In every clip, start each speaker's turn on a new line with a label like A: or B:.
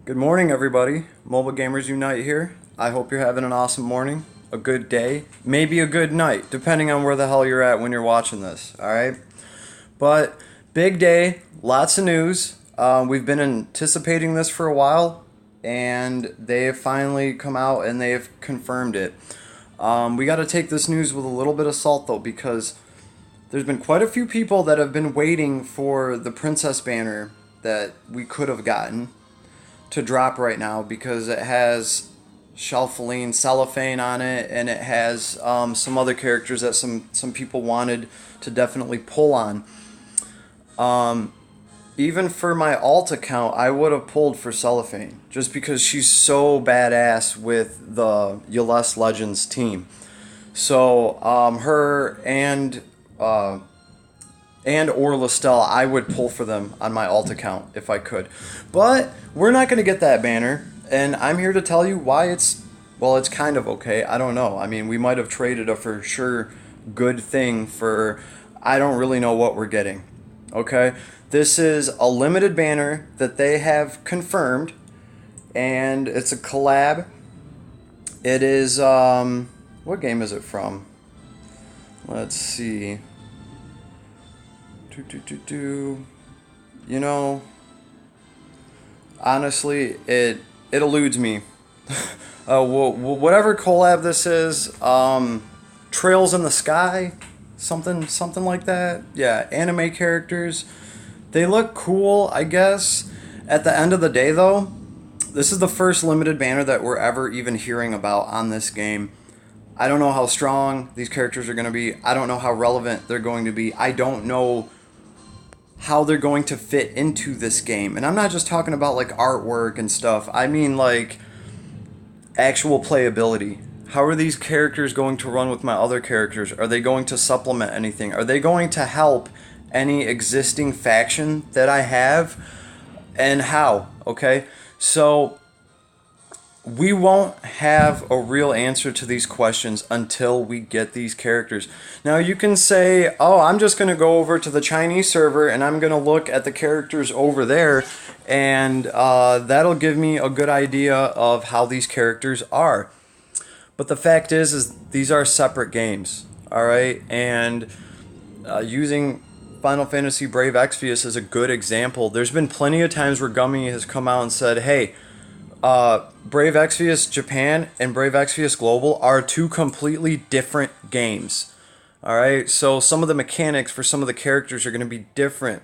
A: Good morning, everybody. Mobile Gamers Unite here. I hope you're having an awesome morning, a good day, maybe a good night, depending on where the hell you're at when you're watching this, alright? But, big day, lots of news. We've been anticipating this for a while, and they have finally come out and they have confirmed it. We got to take this news with a little bit of salt, though, because there's been quite a few people that have been waiting for the Princess banner that we could have gotten to drop right now because it has Shelfaline Cellophane on it, and it has some other characters that some people wanted to definitely pull on. Even for my alt account, I would have pulled for Cellophane just because she's so badass with the Yles Legends team. So her and or Lestelle, I would pull for them on my alt account if I could. But we're not going to get that banner, and I'm here to tell you why it's kind of okay. I don't know. I mean, we might have traded a for sure good thing for I don't really know what we're getting. Okay? This is a limited banner that they have confirmed, and it's a collab. It is what game is it from? Let's see. You know, honestly, it eludes me. Whatever collab this is, Trails in the Sky, something like that. Yeah, anime characters. They look cool, I guess. At the end of the day, though, this is the first limited banner that we're ever even hearing about on this game. I don't know how strong these characters are going to be. I don't know how relevant they're going to be. I don't know how they're going to fit into this game. And I'm not just talking about like artwork and stuff. I mean like actual playability. How are these characters going to run with my other characters? Are they going to supplement anything? Are they going to help any existing faction that I have? And how? Okay? So we won't have a real answer to these questions until we get these characters. Now you can say, oh, I'm just going to go over to the Chinese server and I'm going to look at the characters over there, and that'll give me a good idea of how these characters are. But the fact is these are separate games, alright? And using Final Fantasy Brave Exvius is a good example. There's been plenty of times where Gummy has come out and said, hey, Brave Exvius Japan and Brave Exvius Global are two completely different games. Alright, so some of the mechanics for some of the characters are going to be different.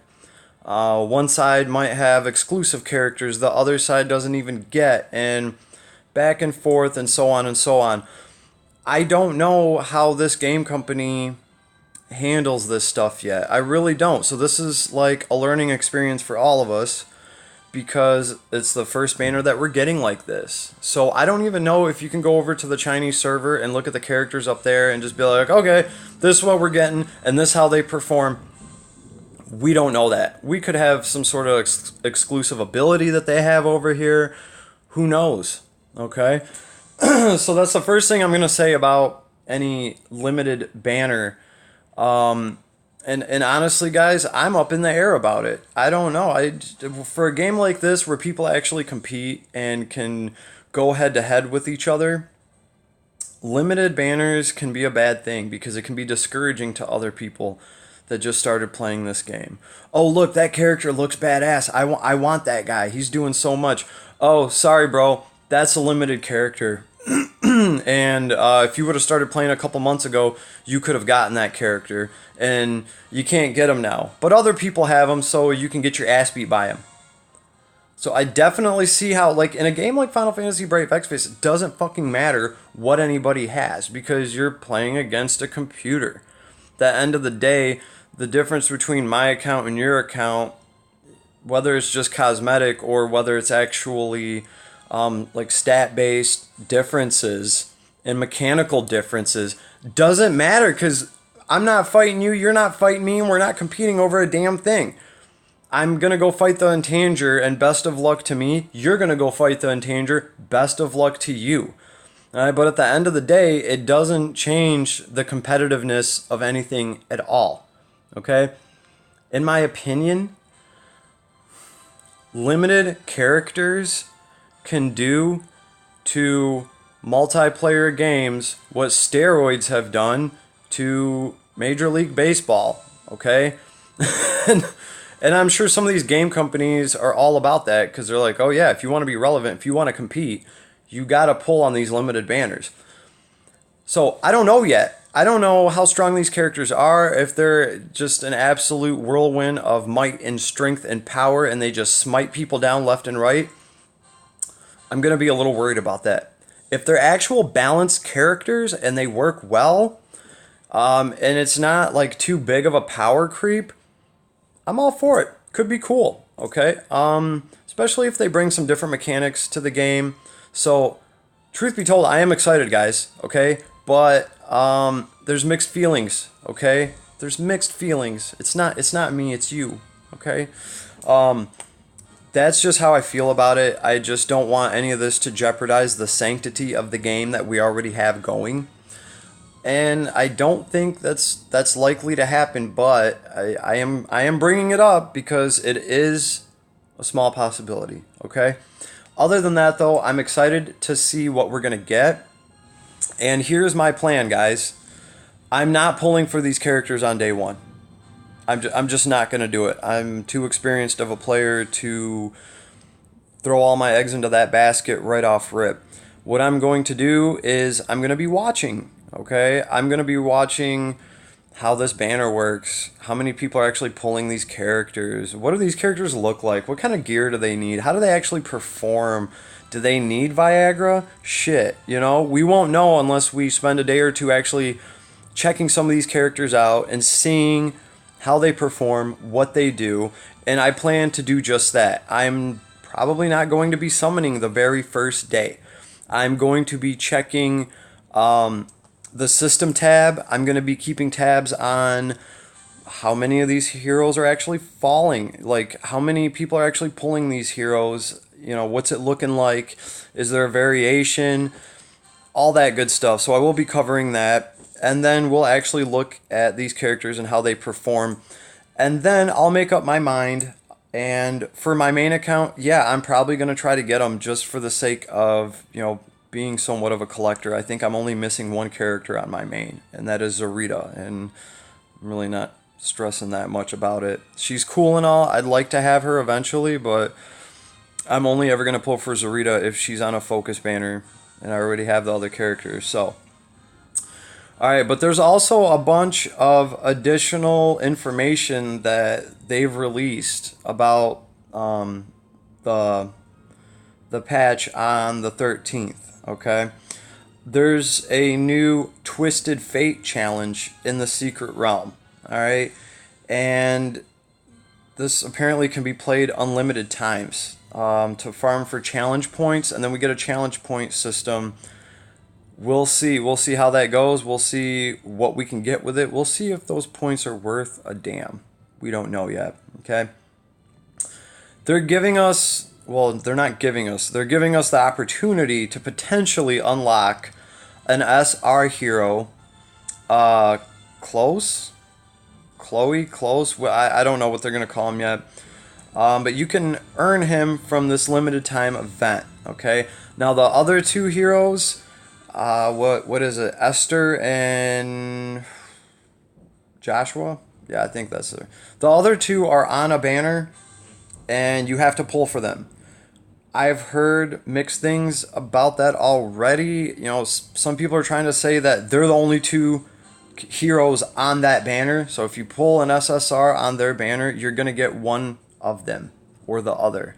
A: One side might have exclusive characters, the other side doesn't even get, and back and forth and so on and so on. I don't know how this game company handles this stuff yet. I really don't. So this is like a learning experience for all of us, because it's the first banner that we're getting like this. So I don't even know if you can go over to the Chinese server and look at the characters up there and just be like, okay, this is what we're getting, and this is how they perform. We don't know that. We could have some sort of exclusive ability that they have over here. Who knows? Okay? So that's the first thing I'm going to say about any limited banner. And honestly, guys, I'm up in the air about it. I don't know. For a game like this where people actually compete and can go head to head with each other, limited banners can be a bad thing because it can be discouraging to other people that just started playing this game. Oh, look, that character looks badass. I want that guy. He's doing so much. Oh, sorry, bro. That's a limited character. And if you would have started playing a couple months ago, you could have gotten that character, and you can't get him now. But other people have him, so you can get your ass beat by him. So I definitely see how, like, in a game like Final Fantasy Brave Exvius, it doesn't fucking matter what anybody has, because you're playing against a computer. At the end of the day, the difference between my account and your account, whether it's just cosmetic or whether it's actually like stat-based differences and mechanical differences, doesn't matter, because I'm not fighting you, you're not fighting me, and we're not competing over a damn thing. I'm going to go fight the Untanger, and best of luck to me. You're going to go fight the Untanger, best of luck to you. But at the end of the day, it doesn't change the competitiveness of anything at all. Okay? In my opinion, limited characters can do to multiplayer games what steroids have done to Major League Baseball, okay? and, and I'm sure some of these game companies are all about that because they're like, oh yeah, if you want to be relevant, if you want to compete, you got to pull on these limited banners. So I don't know yet. I don't know how strong these characters are, if they're just an absolute whirlwind of might and strength and power and they just smite people down left and right. I'm going to be a little worried about that. If they're actual balanced characters and they work well, and it's not like too big of a power creep, I'm all for it. Could be cool, okay? Especially if they bring some different mechanics to the game. So, truth be told, I am excited, guys, okay? But there's mixed feelings, okay? There's mixed feelings. It's not me, it's you, okay? That's just how I feel about it. I just don't want any of this to jeopardize the sanctity of the game that we already have going. And I don't think that's likely to happen, but I am bringing it up because it is a small possibility, okay? Other than that, though, I'm excited to see what we're going to get. And here's my plan, guys. I'm not pulling for these characters on day one. I'm just not going to do it. I'm too experienced of a player to throw all my eggs into that basket right off rip. What I'm going to do is I'm going to be watching, okay? I'm going to be watching how this banner works, how many people are actually pulling these characters, what do these characters look like, what kind of gear do they need, how do they actually perform, do they need Viagra? Shit, you know, we won't know unless we spend a day or two actually checking some of these characters out and seeing how they perform, what they do, and I plan to do just that. I'm probably not going to be summoning the very first day. I'm going to be checking the system tab. I'm going to be keeping tabs on how many of these heroes are actually falling, like how many people are actually pulling these heroes, you know, what's it looking like, is there a variation, all that good stuff. So I will be covering that, and then we'll actually look at these characters and how they perform, and then I'll make up my mind. And for my main account, yeah, I'm probably going to try to get them just for the sake of, you know, being somewhat of a collector. I think I'm only missing one character on my main, and that is Zarita, and I'm really not stressing that much about it. She's cool and all. I'd like to have her eventually, but I'm only ever going to pull for Zarita if she's on a focus banner, and I already have the other characters, so. Alright, but there's also a bunch of additional information that they've released about the patch on the 13th, okay? There's a new Twisted Fate challenge in the Secret Realm, alright? And this apparently can be played unlimited times to farm for challenge points, and then we get a challenge point system. We'll see how that goes. We'll see what we can get with it. We'll see if those points are worth a damn. We don't know yet, okay? They're giving us, well, they're not giving us, they're giving us the opportunity to potentially unlock an SR hero, Close? Well, I don't know what they're going to call him yet. But you can earn him from this limited time event, okay? Now, the other two heroes, what is it? Esther and Joshua? Yeah, I think that's it. The other two are on a banner, and you have to pull for them. I've heard mixed things about that already. You know, some people are trying to say that they're the only two heroes on that banner. So if you pull an SSR on their banner, you're going to get one of them or the other.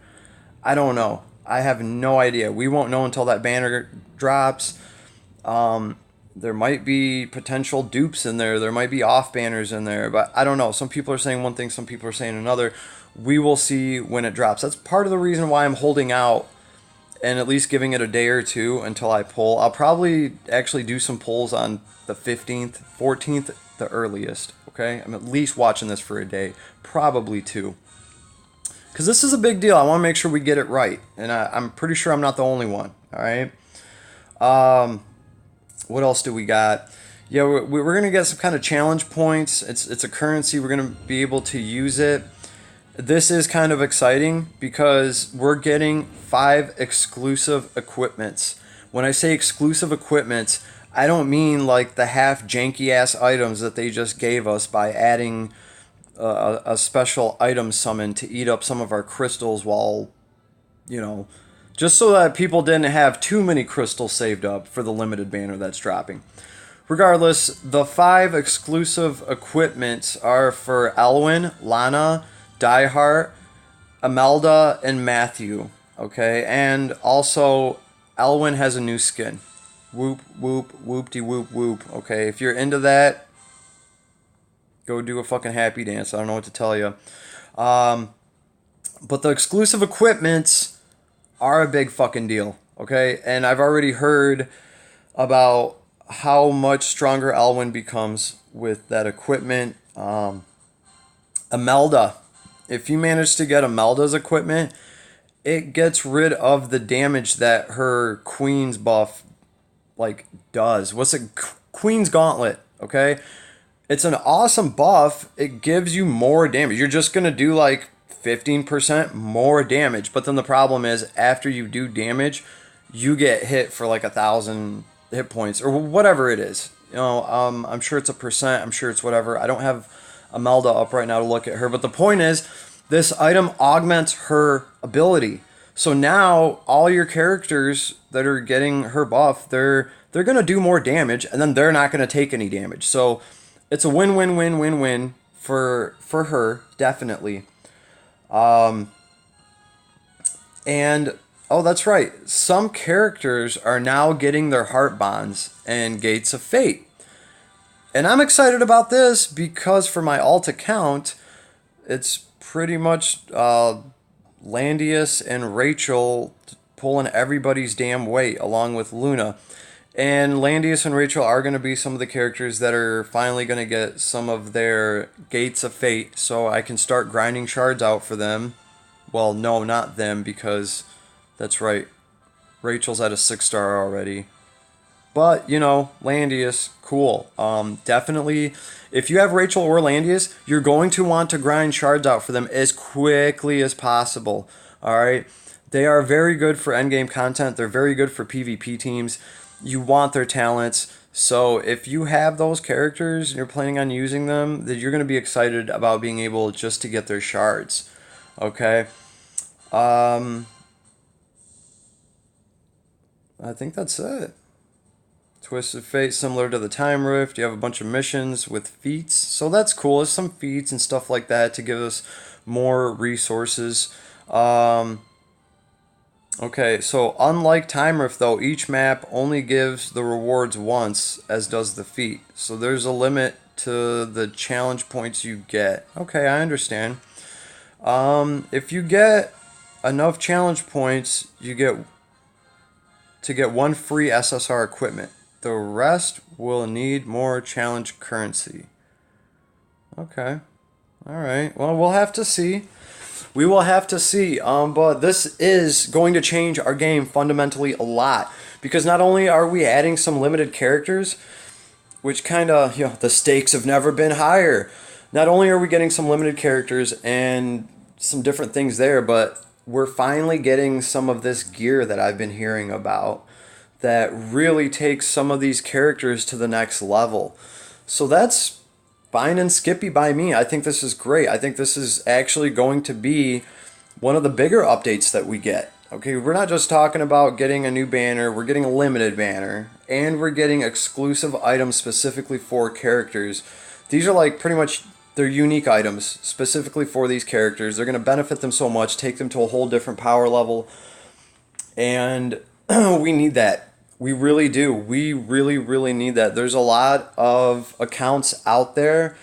A: I don't know. I have no idea. We won't know until that banner drops. There might be potential dupes in there. There might be off banners in there, but I don't know. Some people are saying one thing, some people are saying another. We will see when it drops. That's part of the reason why I'm holding out and at least giving it a day or two until I pull. I'll probably actually do some pulls on the 15th, 14th, the earliest, okay? I'm at least watching this for a day, probably two. Because this is a big deal. I want to make sure we get it right, and I'm pretty sure I'm not the only one, all right? What else do we got? Yeah, we're going to get some kind of challenge points. It's a currency. We're going to be able to use it. This is kind of exciting because we're getting 5 exclusive equipments. When I say exclusive equipments, I don't mean like the half janky ass items that they just gave us by adding a special item summon to eat up some of our crystals while, you know, just so that people didn't have too many crystals saved up for the limited banner that's dropping. Regardless, the 5 exclusive equipments are for Elwyn, Lana, Diehard, Imelda, and Matthew. Okay, and also Elwyn has a new skin. Whoop, whoop, whoop-de whoop, whoop. Okay, if you're into that, go do a fucking happy dance. I don't know what to tell you. But the exclusive equipments are a big fucking deal. Okay, and I've already heard about how much stronger Elwyn becomes with that equipment. Imelda. If you manage to get Imelda's equipment, it gets rid of the damage that her Queen's buff like does. What's it? Queen's Gauntlet, okay? It's an awesome buff. It gives you more damage. You're just going to do like 15% more damage. But then the problem is after you do damage, you get hit for like 1,000 hit points or whatever it is. You know, I'm sure it's a percent. I'm sure it's whatever. I don't have Imelda up right now to look at her. But the point is, this item augments her ability. So now all your characters that are getting her buff, they're going to do more damage, and then they're not going to take any damage. So it's a win-win-win-win-win for her, definitely. And oh, that's right. Some characters are now getting their heart bonds and gates of fate. And I'm excited about this because for my alt account, it's pretty much Landius and Rachel pulling everybody's damn weight along with Luna. And Landius and Rachel are going to be some of the characters that are finally going to get some of their gates of fate, so I can start grinding shards out for them. Well, no, not them, because that's right, Rachel's at a 6-star already. But, you know, Landius, cool. Definitely, if you have Rachel or Landius, you're going to want to grind shards out for them as quickly as possible. Alright? They are very good for endgame content. They're very good for PvP teams. You want their talents. So if you have those characters and you're planning on using them, then you're going to be excited about being able just to get their shards. Okay? I think that's it. Twisted Fate, similar to the Time Rift. You have a bunch of missions with feats. So that's cool. There's some feats and stuff like that to give us more resources. Okay, so unlike Time Rift, though, each map only gives the rewards once, as does the feat. So there's a limit to the challenge points you get. Okay, I understand. If you get enough challenge points, you get to get 1 free SSR equipment. The rest will need more challenge currency. Okay. Alright. Well, we'll have to see. We will have to see. But this is going to change our game fundamentally a lot. Because not only are we adding some limited characters, which kind of, you know, the stakes have never been higher. Not only are we getting some limited characters and some different things there, but we're finally getting some of this gear that I've been hearing about that really takes some of these characters to the next level. So that's fine and skippy by me. I think this is great. I think this is actually going to be one of the bigger updates that we get. Okay, we're not just talking about getting a new banner, we're getting a limited banner, and we're getting exclusive items specifically for characters. These are like pretty much, they're unique items specifically for these characters. They're going to benefit them so much, take them to a whole different power level, and we need that. We really do. We really, really need that. There's a lot of accounts out there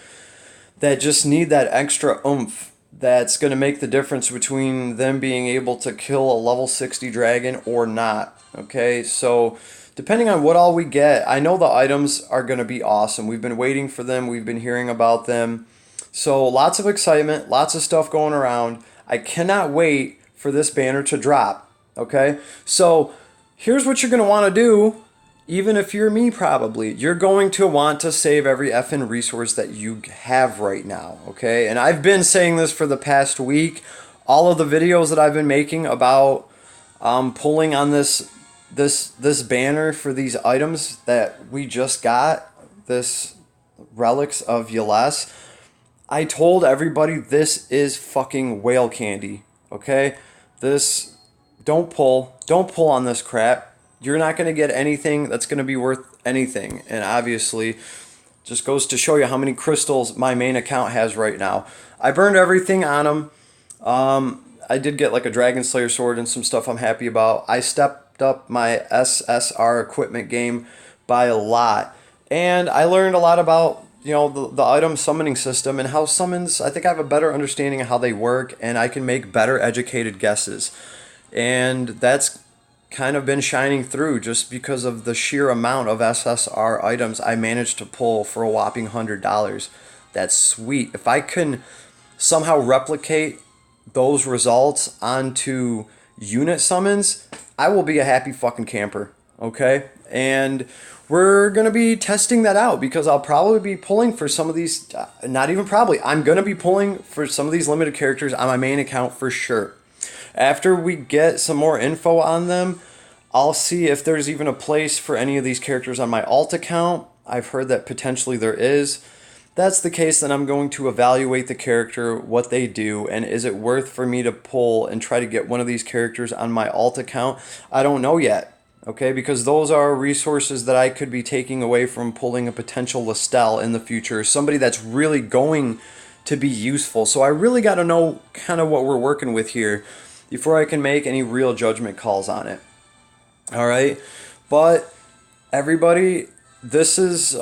A: that just need that extra oomph that's going to make the difference between them being able to kill a level 60 dragon or not. Okay, so depending on what all we get, I know the items are going to be awesome. We've been waiting for them. We've been hearing about them. So lots of excitement, lots of stuff going around. I cannot wait for this banner to drop. Okay, so here's what you're going to want to do. even if you're me, probably, you're going to want to save every effing resource that you have right now, okay? And I've been saying this for the past week. All of the videos that I've been making about pulling on this banner for these items that we just got, this relics of Yles, I told everybody this is fucking whale candy, okay? This, don't pull on this crap. You're not going to get anything that's going to be worth anything. And obviously, just goes to show you how many crystals my main account has right now. I burned everything on them. I did get like a Dragon Slayer sword and some stuff I'm happy about. I stepped up my SSR equipment game by a lot. And I learned a lot about, you know, the item summoning system and how summons, I think I have a better understanding of how they work, and I can make better educated guesses. And that's kind of been shining through just because of the sheer amount of SSR items I managed to pull for a whopping $100. That's sweet. If I can somehow replicate those results onto unit summons, I will be a happy fucking camper, okay? And we're going to be testing that out because I'll probably be pulling for some of these, not even probably, I'm going to be pulling for some of these limited characters on my main account for sure. After we get some more info on them, I'll see if there's even a place for any of these characters on my alt account. I've heard that potentially there is. That's the case, then I'm going to evaluate the character, what they do, and is it worth for me to pull and try to get one of these characters on my alt account? I don't know yet, okay? Because those are resources that I could be taking away from pulling a potential Lestel in the future, somebody that's really going to be useful. So I really got to know kind of what we're working with here before I can make any real judgment calls on it. All right, but everybody, this is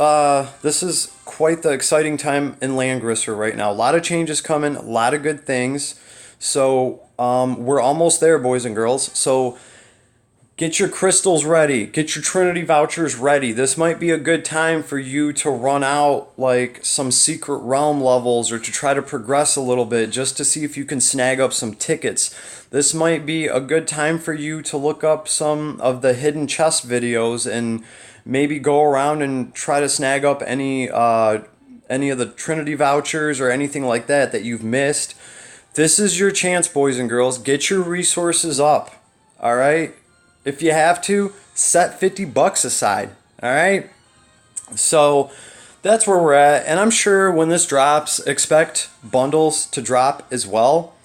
A: quite the exciting time in Langrisser right now. A lot of changes coming, a lot of good things. So we're almost there, boys and girls. So get your crystals ready. Get your Trinity vouchers ready. This might be a good time for you to run out like some secret realm levels or to try to progress a little bit just to see if you can snag up some tickets. This might be a good time for you to look up some of the hidden chest videos and maybe go around and try to snag up any of the Trinity vouchers or anything like that that you've missed. This is your chance, boys and girls. Get your resources up. All right? If you have to, set $50 aside, all right? So that's where we're at, and I'm sure when this drops, expect bundles to drop as well.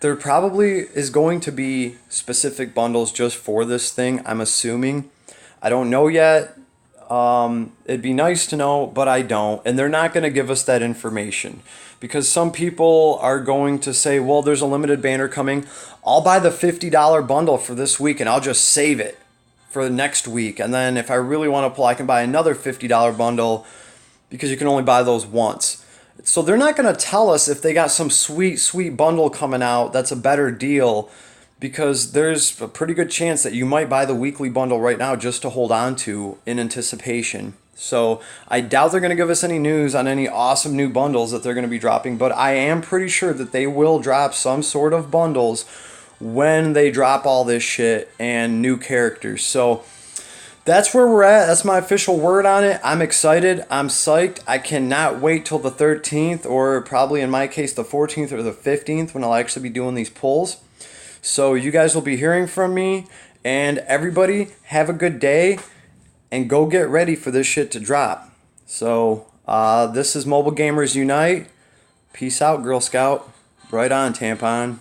A: There probably is going to be specific bundles just for this thing, I'm assuming. I don't know yet. It'd be nice to know, but I don't, and they're not going to give us that information. Because some people are going to say, well, there's a limited banner coming. I'll buy the $50 bundle for this week and I'll just save it for the next week. And then if I really want to pull, I can buy another $50 bundle because you can only buy those once. So they're not going to tell us if they got some sweet, sweet bundle coming out that's a better deal, because there's a pretty good chance that you might buy the weekly bundle right now just to hold on to in anticipation. So I doubt they're going to give us any news on any awesome new bundles that they're going to be dropping, but I am pretty sure that they will drop some sort of bundles when they drop all this shit and new characters. So that's where we're at. That's my official word on it. I'm excited. I'm psyched. I cannot wait till the 13th, or probably in my case the 14th or the 15th, when I'll actually be doing these pulls. So you guys will be hearing from me, and everybody have a good day. And go get ready for this shit to drop. So, this is Mobile Gamers Unite. Peace out, Girl Scout. Right on, Tampon.